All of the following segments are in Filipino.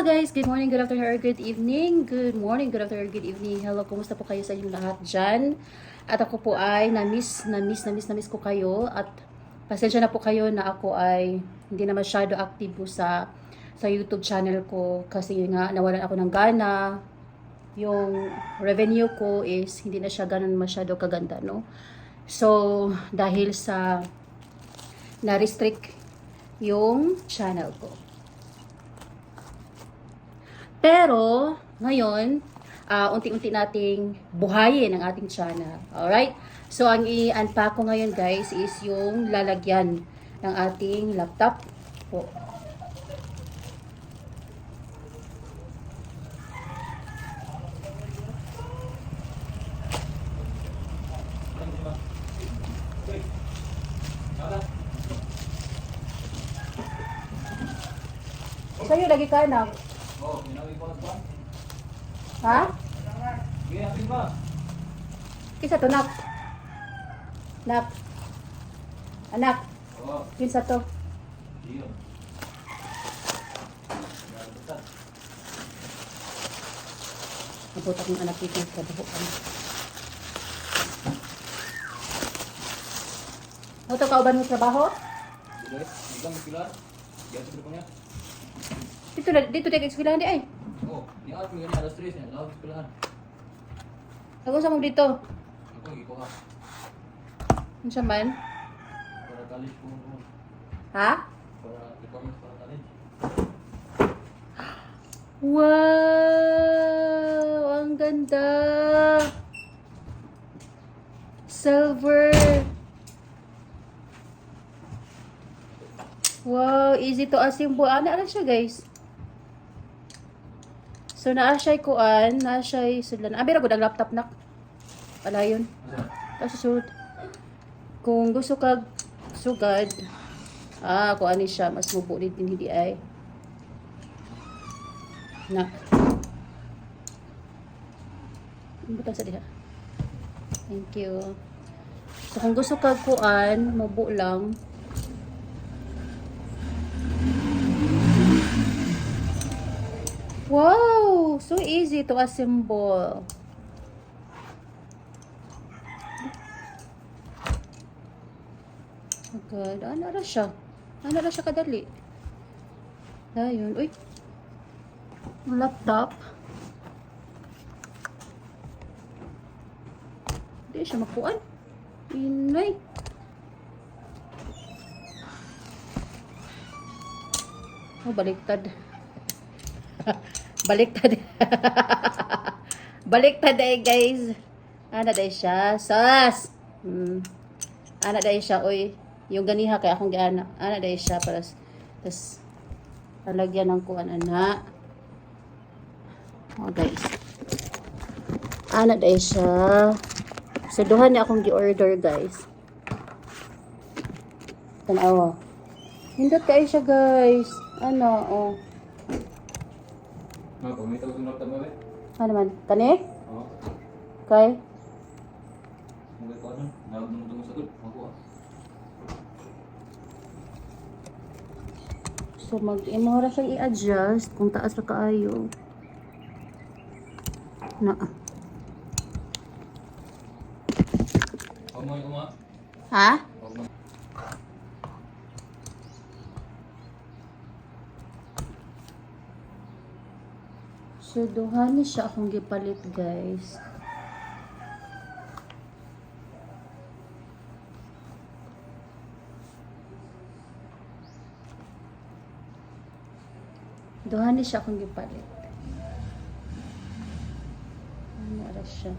Hello guys, good morning, good afternoon, or good evening. Good morning, good afternoon, or good evening. Hello, kumusta po kayo sa inyong lahat dyan? At ako po ay na-miss ko kayo. At pasensya na po kayo na ako ay hindi na masyado active po sa YouTube channel ko. Kasi nga, nawalan ako ng gana. Yung revenue ko is hindi na siya ganun masyado kaganda, no? So, dahil sa na-restrict yung channel ko. Pero, ngayon, unti-unti nating buhayin ang ating channel. Alright? So, ang i-unpack ko ngayon, guys, is yung lalagyan ng ating laptop po. Sa'yo, lagi ka na. Oh, ginawin ko ba? Ha? Ginawin ba? Kisa to, nak. Nak. Anak. Oo. Kinsa to. Iyon. Nabutak ng anak dito sa buhukan. Ano to, kauban mo trabaho? Bilang pilar. Diyan sa grupo niya. Dito tayo eskwelahan di ay. Oh, ni at mo alas 3 niya. Lawag pilahan. Nag-usap mo dito. Ako gikuha. Ano siya man? Para college ko. Ha? Para ipamit para college. Wow! Ang ganda! Silver! Wow! Easy to assemble. Ano siya, guys? So, naa siya'y kuan, naa siya'y sudlan. Bira ko ang laptop na. Wala yun. Tapos susunod. Kung gusto kag sugad, kuan ni siya. Mas mubulit din hindi ay. Na. Butang sa diha. Thank you. So, kung gusto kag kuan, mabu lang. Wow! So easy to assemble. Oh God. Ano na siya? Ano na siya kadali? Ayun. Uy. Laptop. Hindi siya makuan. Inay. Oh, baliktad. Baliktad. Baliktad ay guys. Ana day siya. Sas. Ana day siya. Uy. Yung ganiha kaya akong giana. Ana day siya. Tas talagyan ng kuan ana. Oh guys. Ana day siya. So duha na akong gi-order guys. Tanawa. Hindot kayo siya guys. Ano oh. Mga pumitaw sa laptop mo ba? Ano man? Kani? Oo. Kay? Mga ko ano? Nagdumdum sa tul. Makuha. So mag-imora siya i-adjust kung taas ra kaayo. Na. Huwag mo. Ha? Huwag mo. So duha ni siya akong gipalit guys. Duha ni siya akong gipalit. Ano ara siya?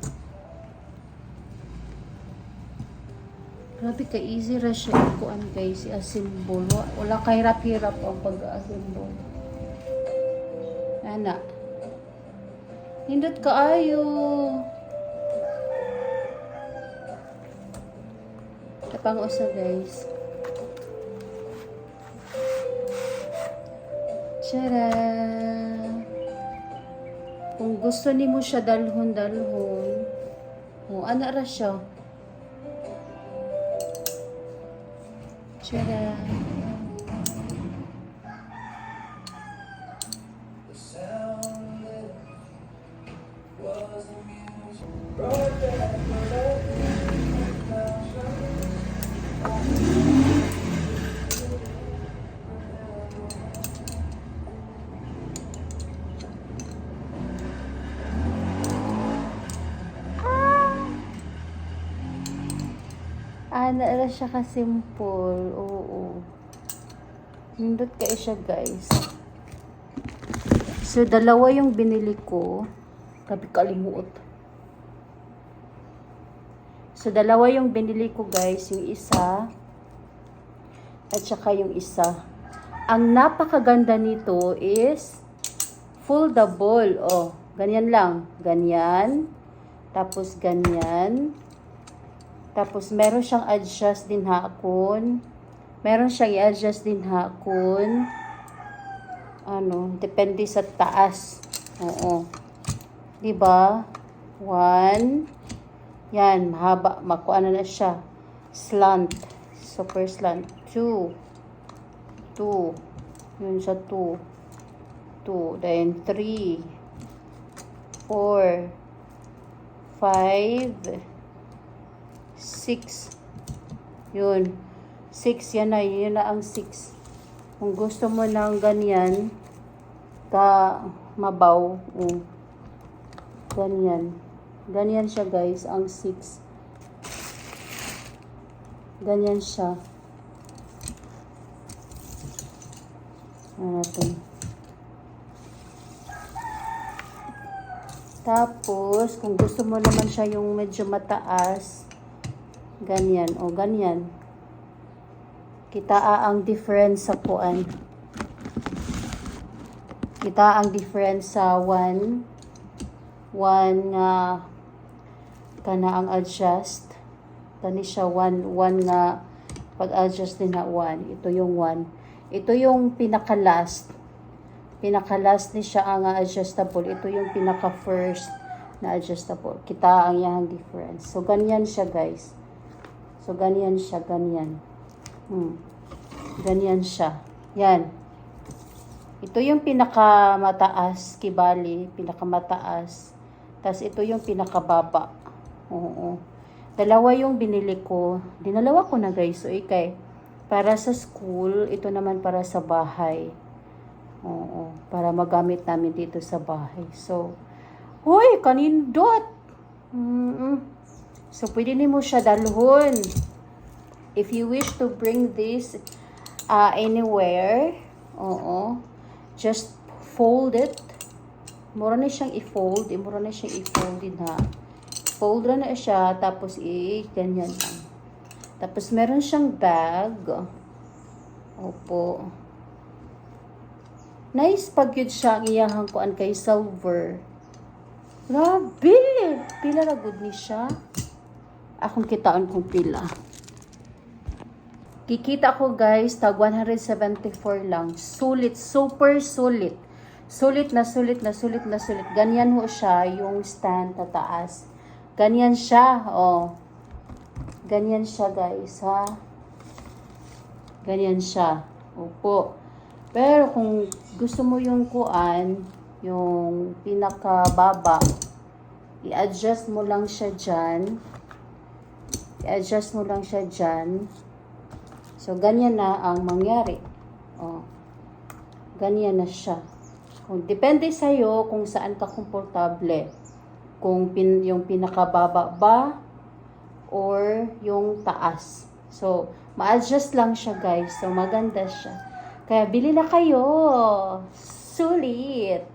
Grabe ka easy ra siya ikuan guys, i-assemble. Wala kay hirap-hirap ang pag-assemble. Ana. Hindot kaayo. Tapang usa guys. Tara. Kung gusto nimo siya dalhon. Oh, ana ra siya. Tara. Ana siya ka simple. Oo. Nindot kayo siya, guys. So, dalawa yung binili ko. Grabe kalimuot. So, dalawa yung binili ko, guys. Yung isa. At saka yung isa. Ang napakaganda nito is full double. Oh, ganyan lang. Ganyan. Tapos ganyan. Tapos meron siyang adjust din hakon. Meron siyang i-adjust din hakon. Ano, depende sa taas. Oo. 'Di ba? 1. Yan, mahaba, makuha na siya. Slant. Super slant. 2. 2. Yun siya 2. 2. Then 3. 4. 5. 6. Yun. 6. Yan na. Yun na ang 6. Kung gusto mo ng ganyan, mabaw. Ganyan. Ganyan siya, guys. Ang 6. Ganyan siya. Ano natin. Tapos, kung gusto mo naman siya yung medyo mataas, ganyan. O, ganyan. Kita ang difference sa kuan. Kita ang difference sa 1 nga kana ang adjust. Kani siya 1 nga pag-adjust din na 1. Ito yung 1. Ito yung pinaka-last. Pinaka-last ni siya ang adjustable. Ito yung pinaka-first na adjustable. Kita ang yang difference. So, ganyan siya, guys. So, ganyan siya. Ganyan. Ganyan siya. Yan. Ito yung pinakamataas, kibali. Pinakamataas. Tapos, ito yung pinakababa. Oo. Dalawa yung binili ko. Dinalawa ko na, guys. So, ikay. Para sa school, ito naman para sa bahay. Oo, para magamit namin dito sa bahay. So, hoy, kanindot! So, pwede mo siya dalhon. If you wish to bring this anywhere, just fold it. Mura na siyang i-fold. Mura na siyang i-fold din, ha. Fold na siya, tapos ganyan lang. Tapos, meron siyang bag. Opo. Nice pag yun siya ang iyahang kuan kay silver. Grabe! Pila na good ni siya. Akong kitaan kong pila. Kikita ko, guys, tag 174 lang. Sulit. Super sulit. Sulit na sulit na sulit na sulit. Ganyan ho siya yung stand tataas. Ganyan siya. Oh. Ganyan siya, guys, ha. Ganyan siya. Opo. Pero kung gusto mo yung kuan, yung pinakababa, i-adjust mo lang siya dyan. I-adjust mo lang siya dyan. So, ganyan na ang mangyari. Oh. Ganyan na siya. Kung depende sa'yo kung saan ka komportable. Kung yung pinakababa ba or yung taas. So, ma-adjust lang siya, guys. So, maganda siya. Kaya bili na kayo. Sulit.